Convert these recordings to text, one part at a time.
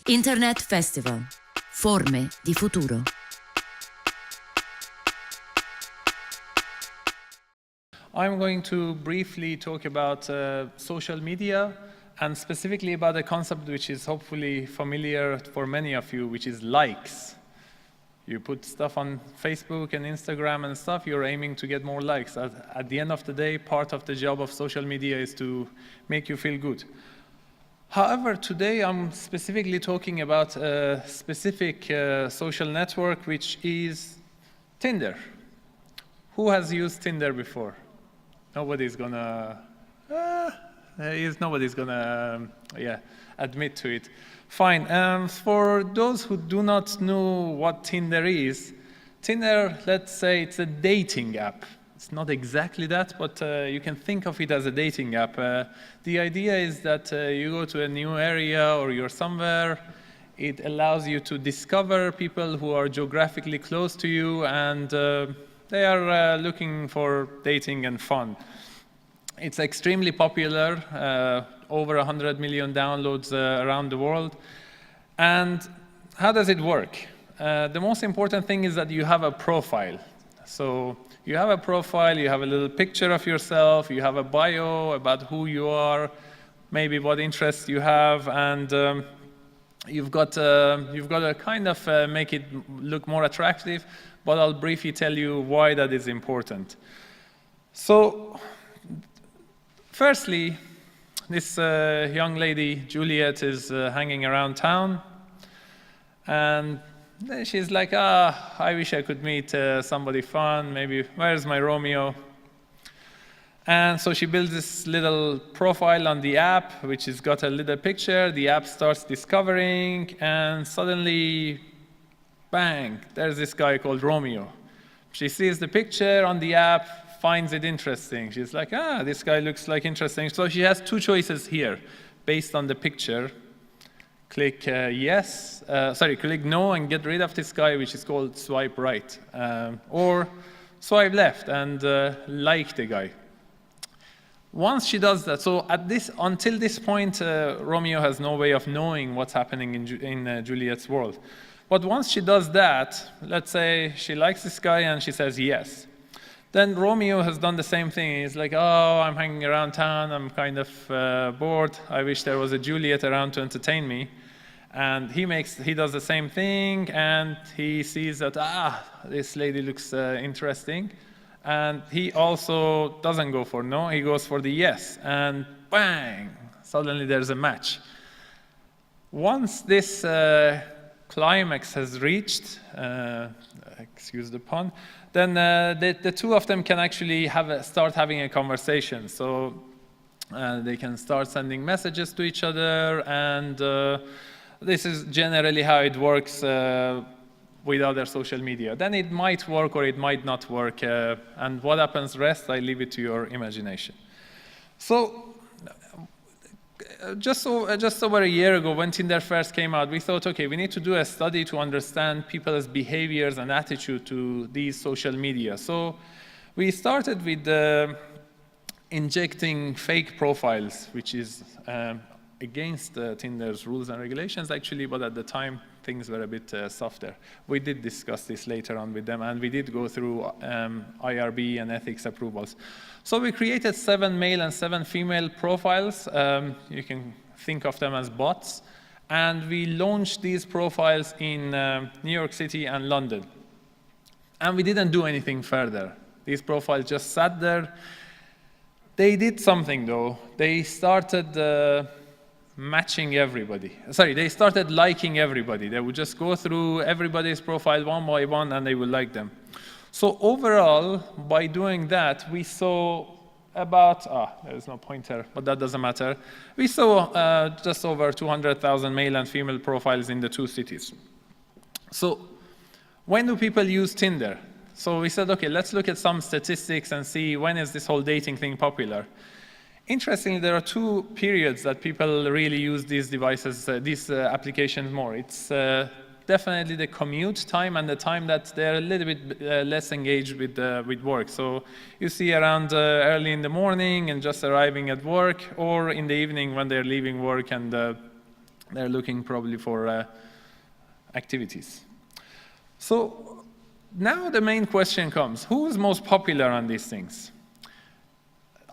Internet Festival. Forme di futuro. I'm going to briefly talk about social media and specifically about a concept which is hopefully familiar for many of you, which is likes. You put stuff on Facebook and Instagram and stuff, you're aiming to get more likes. At the end of the day, part of the job of social media is to make you feel good. However, today I'm specifically talking about a specific social network, which is Tinder. Who has used Tinder before? Nobody's gonna admit to it. Fine. For those who do not know what Tinder is, Tinder, let's say it's a dating app. It's not exactly that, but you can think of it as a dating app. The idea is that you go to a new area or you're somewhere. It allows you to discover people who are geographically close to you, and they are looking for dating and fun. It's extremely popular, over 100 million downloads around the world. And how does it work? The most important thing is that you have a profile. So you have a profile, you have a little picture of yourself, you have a bio about who you are, maybe what interests you have, and you've got to kind of make it look more attractive, but I'll briefly tell you why that is important. So, firstly, this young lady, Juliet, is hanging around town, and she's like, I wish I could meet somebody fun, maybe, where's my Romeo? And so she builds this little profile on the app, which has got a little picture. The app starts discovering, and suddenly, bang, there's this guy called Romeo. She sees the picture on the app, finds it interesting. She's like, this guy looks like interesting. So she has two choices here, based on the picture. Click click no and get rid of this guy, which is called swipe right. Or swipe left and like the guy. Once she does that, so until this point, Romeo has no way of knowing what's happening in Juliet's world. But once she does that, let's say she likes this guy and she says yes. Then Romeo has done the same thing. He's like, I'm hanging around town, I'm kind of bored, I wish there was a Juliet around to entertain me. And he does the same thing, and he sees that, this lady looks interesting. And he also doesn't go for no, he goes for the yes. And bang, suddenly there's a match. Once this climax has reached, excuse the pun, then the two of them can actually start having a conversation. So they can start sending messages to each other, and this is generally how it works with other social media. Then it might work or it might not work, and what happens rest, I leave it to your imagination. So just over a year ago, when Tinder first came out, we thought, okay, we need to do a study to understand people's behaviors and attitude to these social media. So we started with injecting fake profiles, which is against Tinder's rules and regulations, actually, but at the time, things were a bit softer. We did discuss this later on with them, and we did go through IRB and ethics approvals. So we created 7 male and 7 female profiles. You can think of them as bots. And we launched these profiles in New York City and London. And we didn't do anything further. These profiles just sat there. They did something, though. They started matching everybody. They started liking everybody. They would just go through everybody's profile one by one, and they would like them. So overall, by doing that, we saw about, there's no pointer, but that doesn't matter. We saw just over 200,000 male and female profiles in the 2 cities. So when do people use Tinder? So we said, okay, let's look at some statistics and see when is this whole dating thing popular. Interestingly, there are 2 periods that people really use these devices, these applications more. It's definitely the commute time and the time that they're a little bit less engaged with work. So you see around early in the morning and just arriving at work, or in the evening when they're leaving work and They're looking probably for activities. So now the main question comes, who is most popular on these things?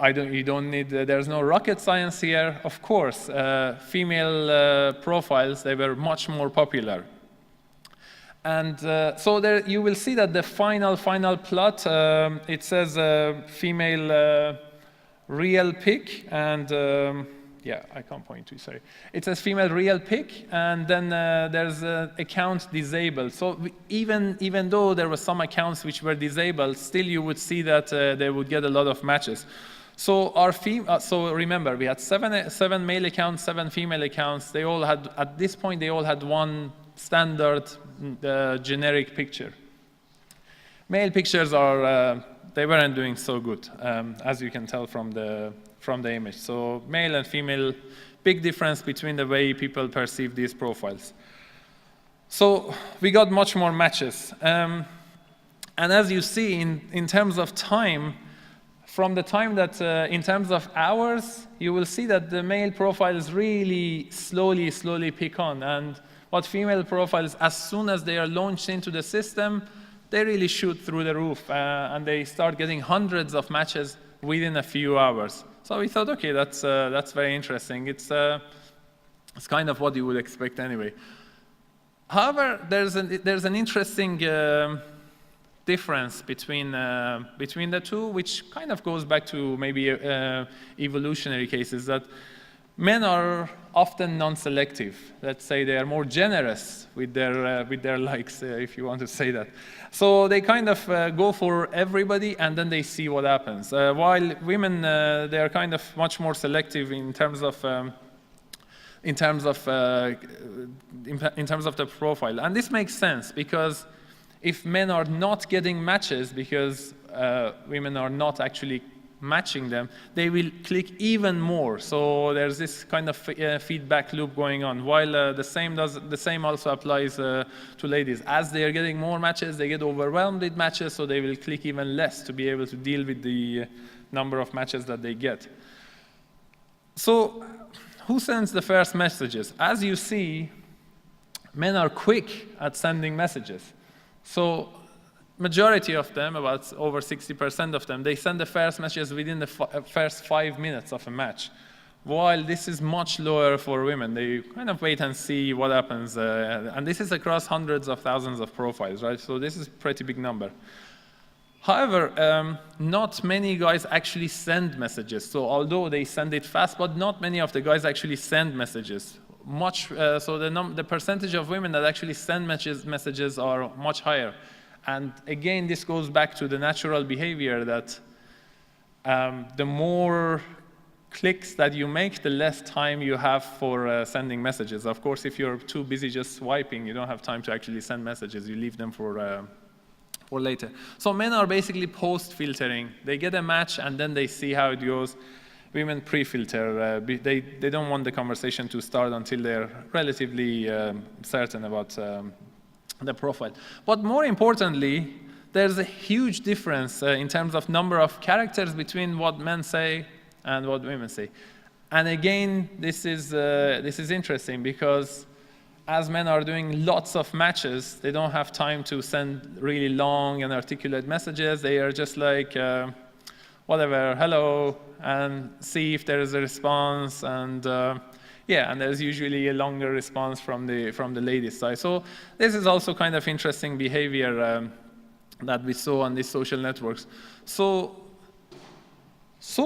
You don't need, there's no rocket science here. Of course, female profiles, they were much more popular. And so there you will see that the final plot, it says female real pic, and yeah, I can't point to, sorry. It says female real pic, and then there's account disabled. So even though there were some accounts which were disabled, still you would see that they would get a lot of matches. So so remember, we had seven male accounts, 7 female accounts. They all had, at this point, they all had one standard generic picture. Male pictures are, they weren't doing so good, as you can tell from the image. So male and female, big difference between the way people perceive these profiles. So we got much more matches. And as you see, in terms of time, from the time that, in terms of hours, you will see that the male profiles really slowly pick on. And what female profiles, as soon as they are launched into the system, they really shoot through the roof, and they start getting hundreds of matches within a few hours. So we thought, okay, that's very interesting. It's kind of what you would expect anyway. However, there's an interesting difference between the two, which kind of goes back to maybe evolutionary cases, that men are often non-selective. Let's say they are more generous with their likes, if you want to say that. So they kind of go for everybody, and then they see what happens. While women, they are kind of much more selective in terms of the profile. And this makes sense, because if men are not getting matches because women are not actually matching them, they will click even more. So there's this kind of feedback loop going on. While the same also applies to ladies. As they are getting more matches, they get overwhelmed with matches, so they will click even less to be able to deal with the number of matches that they get. So who sends the first messages? As you see, men are quick at sending messages. So majority of them, about over 60% of them, they send the first messages within the first 5 minutes of a match. While this is much lower for women. They kind of wait and see what happens. And this is across hundreds of thousands of profiles, right? So this is a pretty big number. However, not many guys actually send messages. So although they send it fast, but not many of the guys actually send messages. So the percentage of women that actually send messages are much higher. And again, this goes back to the natural behavior that the more clicks that you make, the less time you have for sending messages. Of course, if you're too busy just swiping, you don't have time to actually send messages. You leave them for later. So men are basically post-filtering. They get a match, and then they see how it goes. Women pre-filter. They don't want the conversation to start until they're relatively certain about the profile. But more importantly, there's a huge difference in terms of number of characters between what men say and what women say. And again, this is interesting, because as men are doing lots of matches, they don't have time to send really long and articulate messages. They are just like, whatever, hello, and see if there is a response, and yeah, and there's usually a longer response from the ladies' side. So this is also kind of interesting behavior that we saw on these social networks. So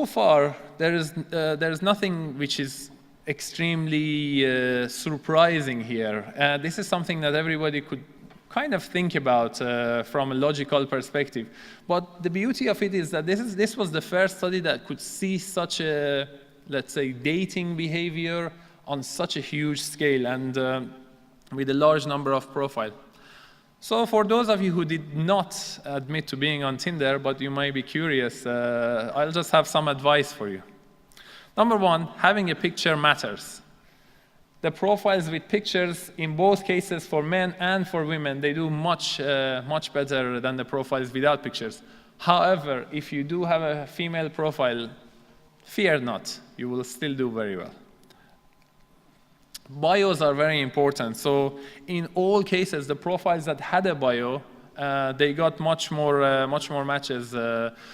far, there is nothing which is extremely surprising here. This is something that everybody could kind of think about from a logical perspective. But the beauty of it is that this was the first study that could see such a, let's say, dating behavior on such a huge scale, and with a large number of profiles. So for those of you who did not admit to being on Tinder, but you might be curious, I'll just have some advice for you. Number one, having a picture matters. The profiles with pictures, in both cases for men and for women, they do much better than the profiles without pictures. However, if you do have a female profile, fear not, you will still do very well. bios are very important. So in all cases, the profiles that had a bio, they got much more matches.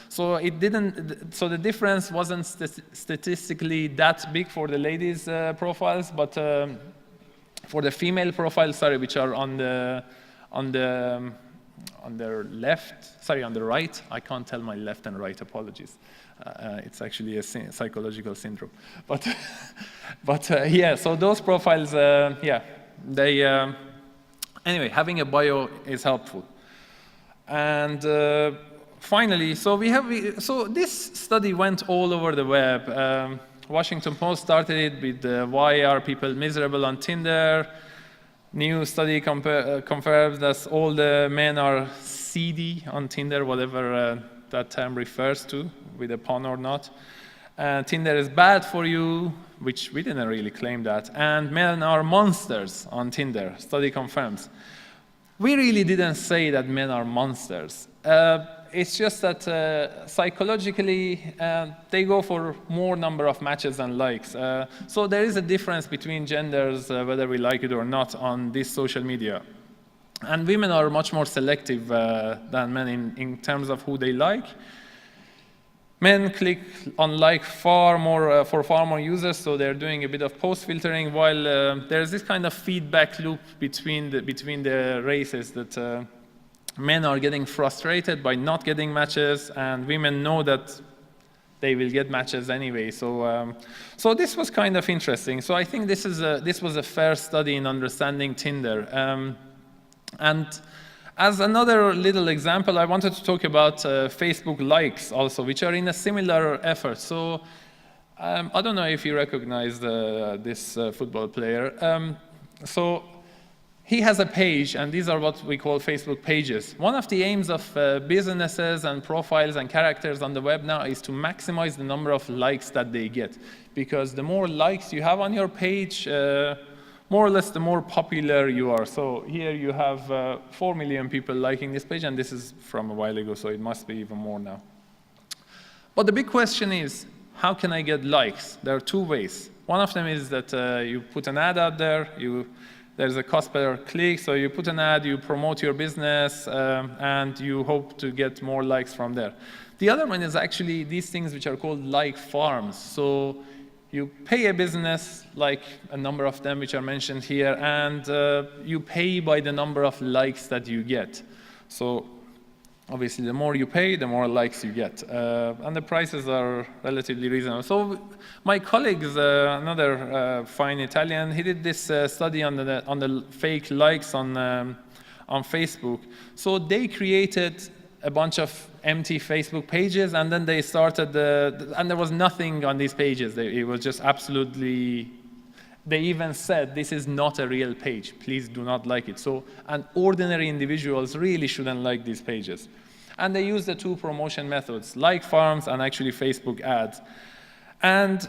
So it didn't. So the difference wasn't statistically that big for the ladies' profiles, but for the female profiles, sorry, which are on the left, sorry, on the right. I can't tell my left and right. Apologies. It's actually a psychological syndrome. But yeah. So those profiles, yeah, they anyway. Having a bio is helpful. And finally, so so this study went all over the web. Washington Post started it with why are people miserable on Tinder? New study confirms that all the men are seedy on Tinder, whatever that term refers to, with a pun or not. Tinder is bad for you, which we didn't really claim that. And men are monsters on Tinder, study confirms. We really didn't say that men are monsters. It's just that psychologically, they go for more number of matches and likes. So there is a difference between genders, whether we like it or not, on this social media. And women are much more selective than men in terms of who they like. Men click on like far more for far more users, so they're doing a bit of post filtering. While there's this kind of feedback loop between the races that men are getting frustrated by not getting matches, and women know that they will get matches anyway. So so this was kind of interesting. So I think this was a fair study in understanding Tinder. And as another little example, I wanted to talk about Facebook likes also, which are in a similar effort. So I don't know if you recognize this football player. So he has a page, and these are what we call Facebook pages. One of the aims of businesses and profiles and characters on the web now is to maximize the number of likes that they get. Because the more likes you have on your page, more or less the more popular you are. So here you have 4 million people liking this page, and this is from a while ago, so it must be even more now. But the big question is, how can I get likes? There are two ways. One of them is that you put an ad out there, there's a cost per click, so you put an ad, you promote your business, and you hope to get more likes from there. The other one is actually these things which are called like farms. So you pay a business, like a number of them which are mentioned here, and you pay by the number of likes that you get. So obviously, the more you pay, the more likes you get. And the prices are relatively reasonable. So my colleagues, another fine Italian, he did this study on the fake likes on Facebook. So they created a bunch of empty Facebook pages, and then they started, and there was nothing on these pages. It was just absolutely, they even said, this is not a real page. Please do not like it. So, and ordinary individuals really shouldn't like these pages. And they used the two promotion methods, like farms and actually Facebook ads. And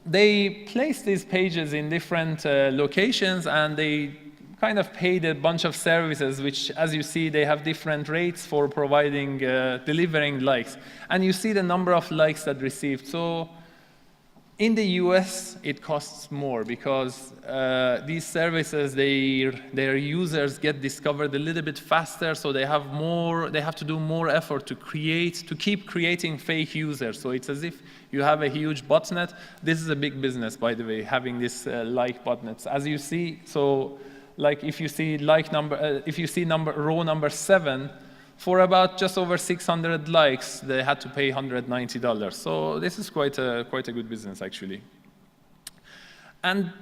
they placed these pages in different locations, and they kind of paid a bunch of services, which, as you see, they have different rates for providing, delivering likes. And you see the number of likes that received. So in the US, it costs more because these services, their users get discovered a little bit faster, so they have to do more effort to keep creating fake users. So it's as if you have a huge botnet. This is a big business, by the way, having this like botnets. As you see, so like if you see row number 7, for about just over 600 likes, they had to pay $190. So this is quite a good business, actually. And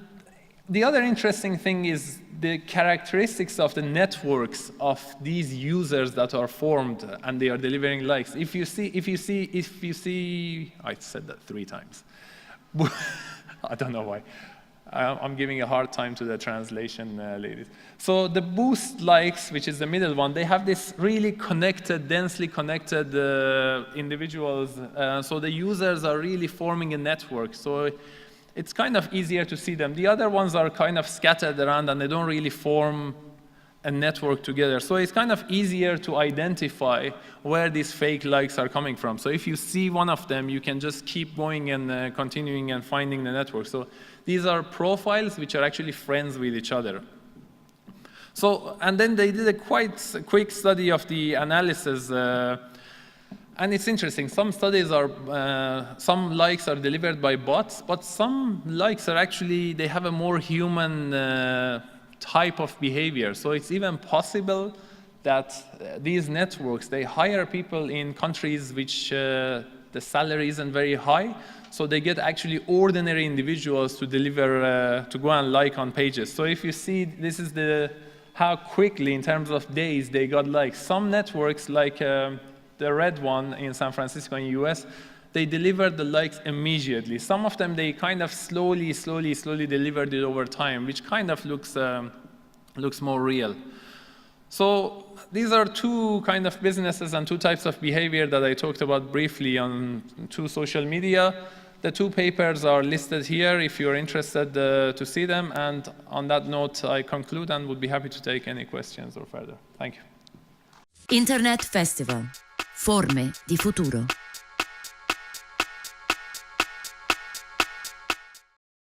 the other interesting thing is the characteristics of the networks of these users that are formed and they are delivering likes. If you see, I said that 3 times. I don't know why. I'm giving a hard time to the translation ladies. So the boost likes, which is the middle one, they have this really connected, densely connected individuals. So the users are really forming a network. So it's kind of easier to see them. The other ones are kind of scattered around and they don't really form a network together. So it's kind of easier to identify where these fake likes are coming from. So if you see one of them, you can just keep going and continuing and finding the network. So these are profiles which are actually friends with each other. So, and then they did a quite quick study of the analysis, and it's interesting. Some studies are, some likes are delivered by bots, but some likes are actually, they have a more human type of behavior. So it's even possible that these networks, they hire people in countries which the salary isn't very high, so they get actually ordinary individuals to deliver, to go and like on pages. So if you see, this is how quickly, in terms of days, they got likes. Some networks, like the red one in San Francisco in US, they delivered the likes immediately. Some of them, they kind of slowly delivered it over time, which kind of looks more real. So these are two kind of businesses and two types of behavior that I talked about briefly on two social media. The two papers are listed here if you're interested to see them. And on that note, I conclude and would be happy to take any questions or further. Thank you. Internet Festival. Forme di futuro.